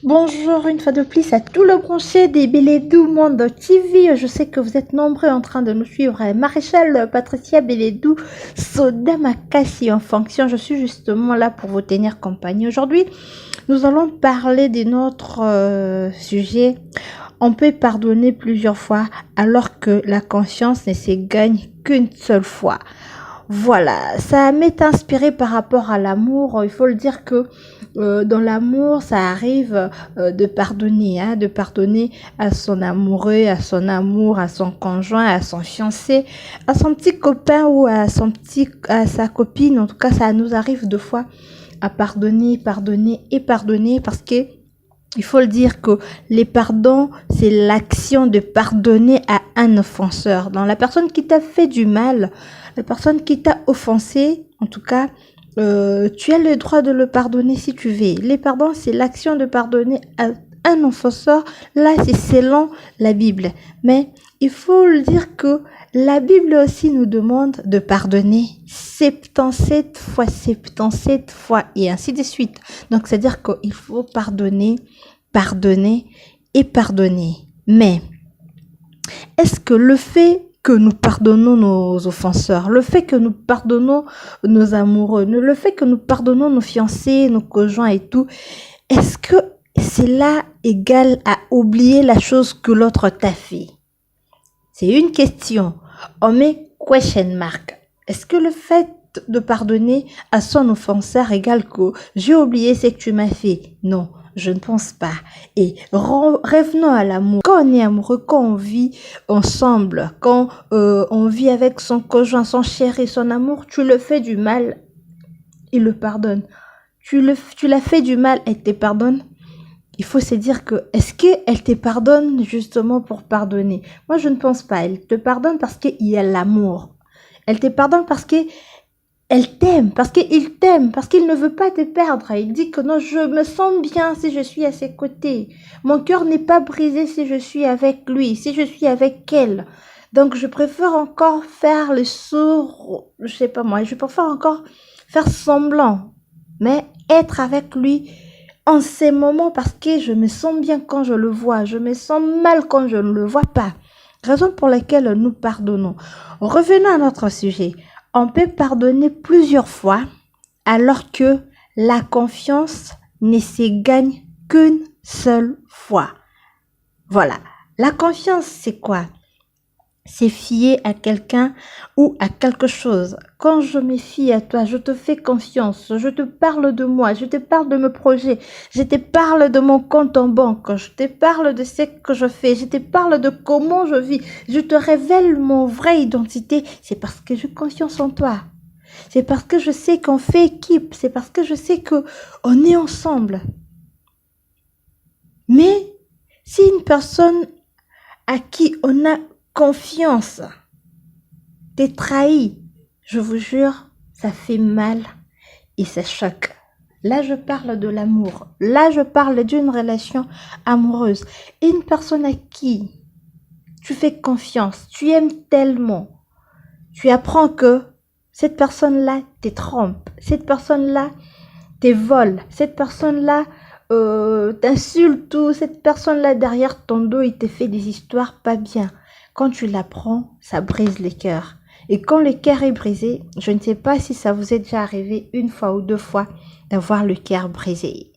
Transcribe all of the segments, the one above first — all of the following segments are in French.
Bonjour une fois de plus à tout le branché des Bélédou Monde TV. Je sais que vous êtes nombreux en train de nous suivre. Maréchal Patricia Bélédou Soda Makassi en fonction. Je suis justement là pour vous tenir compagnie. Aujourd'hui, nous allons parler de notre sujet. On peut pardonner plusieurs fois alors que la conscience ne se gagne qu'une seule fois. Voilà, ça m'est inspiré par rapport à l'amour. Il faut le dire que dans l'amour, ça arrive de pardonner à son amoureux, à son amour, à son conjoint, à son fiancé, à son petit copain ou à sa copine. En tout cas, ça nous arrive deux fois à pardonner parce que il faut le dire que les pardons, c'est l'action de pardonner à un offenseur. Dans la personne qui t'a fait du mal, la personne qui t'a offensé, en tout cas, tu as le droit de le pardonner si tu veux. Les pardons, c'est l'action de pardonner à un offenseur. Là, c'est selon la Bible. Mais il faut le dire que la Bible aussi nous demande de pardonner 77 fois et ainsi de suite. Donc, c'est-à-dire qu'il faut pardonner. Mais, est-ce que le fait que nous pardonnons nos offenseurs, le fait que nous pardonnons nos amoureux, le fait que nous pardonnons nos fiancés, nos conjoints et tout, est-ce que cela égale à oublier la chose que l'autre t'a fait? C'est une question. On met question mark. Est-ce que le fait de pardonner à son offenseur égale que j'ai oublié ce que tu m'as fait? Non. Je ne pense pas. Et revenons à l'amour. Quand on est amoureux, quand on vit ensemble, quand on vit avec son conjoint, son chéri, son amour, tu le fais du mal, il le pardonne. Tu l'as fait du mal, elle te pardonne. Il faut se dire que, est-ce qu'elle te pardonne justement pour pardonner? Moi, je ne pense pas. Elle te pardonne parce qu'il y a l'amour. Elle te pardonne parce que elle t'aime, parce qu'il t'aime, parce qu'il ne veut pas te perdre. Il dit que non, je me sens bien si je suis à ses côtés. Mon cœur n'est pas brisé si je suis avec lui, si je suis avec elle. Donc, je préfère encore faire le sourd, je sais pas moi, je préfère encore faire semblant, mais être avec lui en ces moments parce que je me sens bien quand je le vois, je me sens mal quand je ne le vois pas. Raison pour laquelle nous pardonnons. Revenons à notre sujet. On peut pardonner plusieurs fois alors que la confiance ne se gagne qu'une seule fois. Voilà. La confiance, c'est quoi? C'est fier à quelqu'un ou à quelque chose. Quand je me fie à toi, je te fais confiance, je te parle de moi, je te parle de mes projets, je te parle de mon compte en banque, je te parle de ce que je fais, je te parle de comment je vis, je te révèle mon vraie identité, c'est parce que j'ai confiance en toi. C'est parce que je sais qu'on fait équipe, c'est parce que je sais que on est ensemble. Mais si une personne à qui on a confiance t'es trahi, je vous jure, ça fait mal et ça choque. Là, je parle de l'amour. Là, je parle d'une relation amoureuse. Une personne à qui tu fais confiance, tu aimes tellement, tu apprends que cette personne-là te trompe, cette personne-là te vole, cette personne-là t'insulte ou cette personne-là derrière ton dos, il te fait des histoires pas bien. Quand tu l'apprends, ça brise les cœurs. Et quand le cœur est brisé, je ne sais pas si ça vous est déjà arrivé une fois ou deux fois d'avoir le cœur brisé.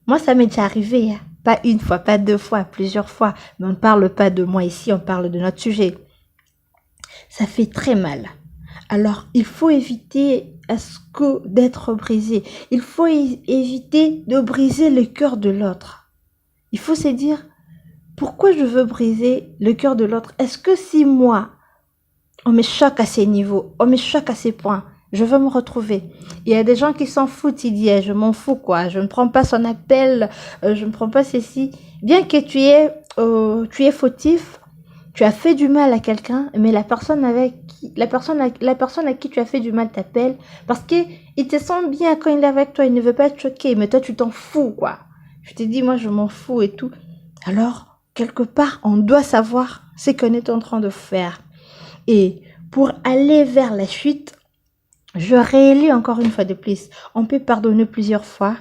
Moi, ça m'est déjà arrivé, hein. Pas une fois, pas deux fois, plusieurs fois. Mais on ne parle pas de moi ici, on parle de notre sujet. Ça fait très mal. Alors, il faut éviter d'être brisé. Il faut éviter de briser le cœur de l'autre. Il faut se dire, pourquoi je veux briser le cœur de l'autre? Est-ce que si moi, on me choque à ces niveaux, on me choque à ces points, je veux me retrouver? Il y a des gens qui s'en foutent, ils disent, je m'en fous quoi, je ne prends pas son appel, je ne prends pas ceci. Bien que tu es fautif, tu as fait du mal à quelqu'un, mais la personne à qui tu as fait du mal t'appelle parce que il te sent bien quand il est avec toi, il ne veut pas te choquer, mais toi tu t'en fous quoi. Je te dis moi je m'en fous et tout. Alors quelque part on doit savoir ce qu'on est en train de faire. Et pour aller vers la chute, je réélis encore une fois de plus. On peut pardonner plusieurs fois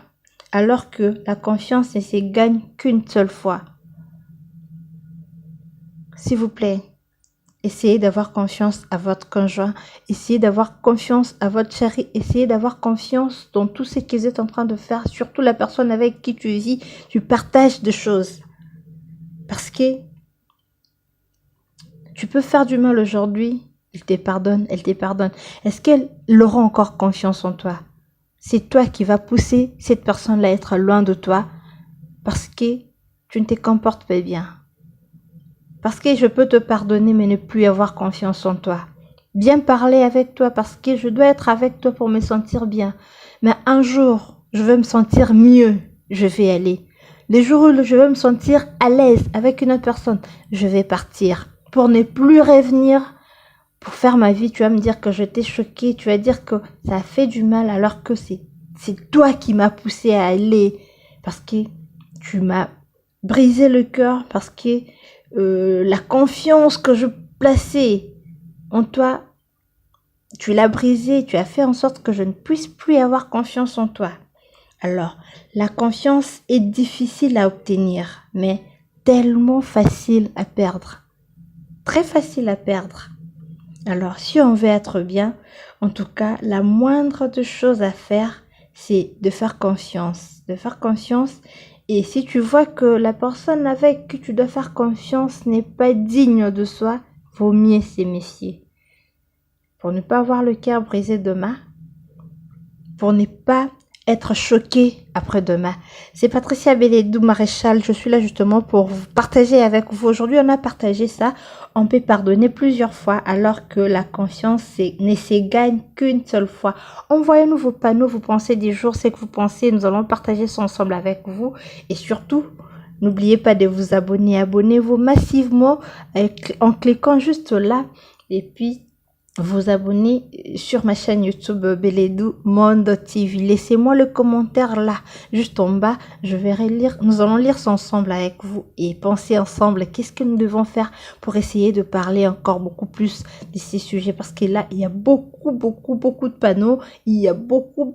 alors que la confiance ne se gagne qu'une seule fois. S'il vous plaît, essayez d'avoir confiance à votre conjoint, essayez d'avoir confiance à votre chéri, essayez d'avoir confiance dans tout ce que vous êtes en train de faire, surtout la personne avec qui tu vis, tu partages des choses. Parce que tu peux faire du mal aujourd'hui, il te pardonne, elle te pardonne. Est-ce qu'elle aura encore confiance en toi? C'est toi qui vas pousser cette personne-là à être loin de toi parce que tu ne te comportes pas bien. Parce que je peux te pardonner mais ne plus avoir confiance en toi. Bien parler avec toi parce que je dois être avec toi pour me sentir bien. Mais un jour, je vais me sentir mieux, je vais aller. Les jours où je vais me sentir à l'aise avec une autre personne, je vais partir. Pour ne plus revenir, pour faire ma vie, tu vas me dire que je t'ai choqué, tu vas dire que ça a fait du mal alors que c'est toi qui m'as poussé à aller. Parce que tu m'as brisé le cœur, parce que la confiance que je plaçais en toi, tu l'as brisée, tu as fait en sorte que je ne puisse plus avoir confiance en toi. Alors, la confiance est difficile à obtenir, mais tellement facile à perdre. Très facile à perdre. Alors, si on veut être bien, en tout cas, la moindre des choses à faire, c'est de faire confiance. De faire confiance. Et si tu vois que la personne avec qui tu dois faire confiance n'est pas digne de soi, vaut mieux se méfier. Pour ne pas avoir le cœur brisé demain, pour ne pas être choqué après-demain. C'est Patricia Beledou Maréchal, je suis là justement pour vous partager avec vous. Aujourd'hui, on a partagé ça. On peut pardonner plusieurs fois alors que la confiance ne se gagne qu'une seule fois. Envoyez-nous vos panneaux, vos pensées du jour, ce que vous pensez. Nous allons partager ça ensemble avec vous. Et surtout, n'oubliez pas de vous abonner. Abonnez-vous massivement en cliquant juste là. Et puis, vous abonner sur ma chaîne YouTube Beledou Monde TV. Laissez-moi le commentaire là, juste en bas. Je vais lire, nous allons lire ça ensemble avec vous et penser ensemble qu'est-ce que nous devons faire pour essayer de parler encore beaucoup plus de ces sujets. Parce que là, il y a beaucoup de panneaux. Il y a beaucoup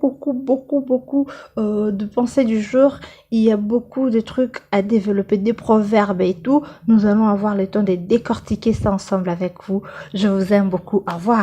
de pensées du jour. Il y a beaucoup de trucs à développer, des proverbes et tout. Nous allons avoir le temps de décortiquer ça ensemble avec vous. Je vous aime beaucoup. Au revoir.